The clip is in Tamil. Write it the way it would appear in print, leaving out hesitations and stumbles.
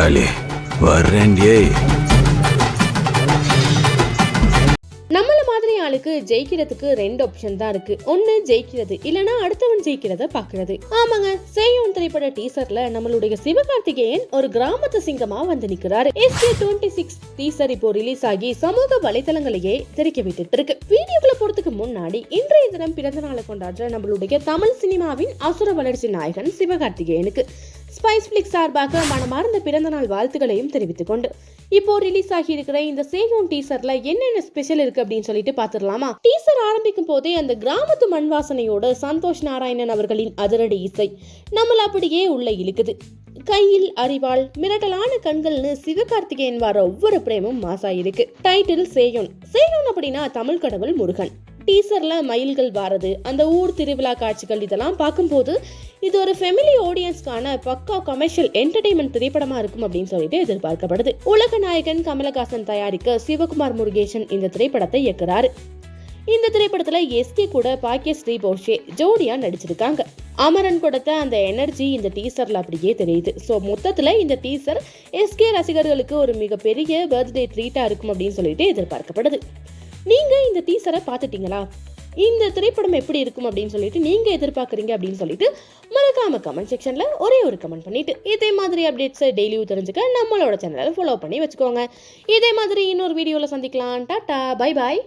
பங்காளி வர்றேன்டியே. நம்மள மாதிரி ஆளுக்கு ஜெயிக்கிறதுக்கு 2 ஆப்ஷன் தான் இருக்கு. ஒன்னு ஜெயிக்கிறது, இல்லனா அடுத்தவன் ஜெயிக்கிறத பாக்குறது. ஆமாங்க, சேயோன் திரைப்பட டீசர்ல நம்மளுடைய சிவகார்த்திகேயன் ஒரு கிராமத்து சிங்கமா வந்து நிக்கிறாரு. SK26 டீசர் இப்போ ரிலீஸ் ஆகி சமூக வலைதளங்களையே தெரிக்க விட்டுட்டு இருக்கு. வீடியோக்குள்ள போறதுக்கு முன்னாடி இன்றைய தினம் பிறந்த நாளை கொண்டாடுற நம்மளுடைய தமிழ் சினிமாவின் அசுர வளர்ச்சி நாயகன் சிவகார்த்திகேயனுக்கு ஸ்பைஸ் பிளிக்ஸ் சார்பாக மனமார்ந்த பிறந்த நாள் வாழ்த்துக்களையும் தெரிவித்துக் கொண்டு இப்போ ரிலீஸ் ஆகி இருக்கிற இந்த சேயோன் டீசர்ல என்னென்ன ஸ்பெஷல் இருக்கு அப்படின்னு சொல்லிட்டு பாத்துடலாமா? டீசர் ஆரம்பிக்கும் போதே அந்த கிராமத்து மண் வாசனையோட சந்தோஷ் நாராயணன் அவர்களின் அதிரடி இசை நம்மள அப்படியே உள்ள இழுக்குது. கையில் அறிவாள், மிரட்டலான கண்கள்னு சிவகார்த்திகேயன் வர ஒவ்வொரு பிரேமும் மாசா இருக்கு. டைட்டில் சேயோன். சேயோன் அப்படின்னா தமிழ் கடவுள் முருகன். டீசர்ல மயில்கள் வாரது, அந்த ஊர் திருவிழா காட்சிகள் இதெல்லாம் பார்க்கும்போது இது ஒரு ஃபெமிலி ஆடியன்ஸ்க்கான பக்கா கமர்ஷியல் என்டர்டெயின்மெண்ட் திரைப்படமா இருக்கும் அப்படின்னு சொல்லிட்டு எதிர்பார்க்கப்படுது. உலக நாயகன் கமலஹாசன் தயாரிக்க சிவகுமார் முருகேசன் இந்த திரைப்படத்தை இயக்குறாரு. இந்த திரைப்படத்துல SK கூட பாக்கியஸ்ரீ போஷே ஜோடியா நடிச்சிருக்காங்க. அமரன் கொடுத்த அந்த எனர்ஜி இந்த டீசர்ல அப்படியே தெரியுது. சோ மொத்தத்துல இந்த டீசர் SK ரசிகர்களுக்கு ஒரு மிகப்பெரிய பர்த்டே ட்ரீட்டா இருக்கும் அப்படின்னு சொல்லிட்டு எதிர்பார்க்கப்படுது. நீங்க இந்த டீசரை பார்த்துட்டீங்களா? இந்த திரைப்படம் எப்படி இருக்கும் அப்படின்னு சொல்லிட்டு நீங்க எதிர்பார்க்குறீங்க அப்படின்னு சொல்லிட்டு மறக்காம கமெண்ட் செக்ஷன்ல ஒரே ஒரு கமெண்ட் பண்ணிட்டு இதே மாதிரி அப்டேட்ஸ் டெய்லியும் தெரிஞ்சுக்க நம்மளோட சேனலை ஃபாலோ பண்ணி வச்சுக்கோங்க. இதே மாதிரி இன்னொரு வீடியோல சந்திக்கலாம். Tata, bye bye.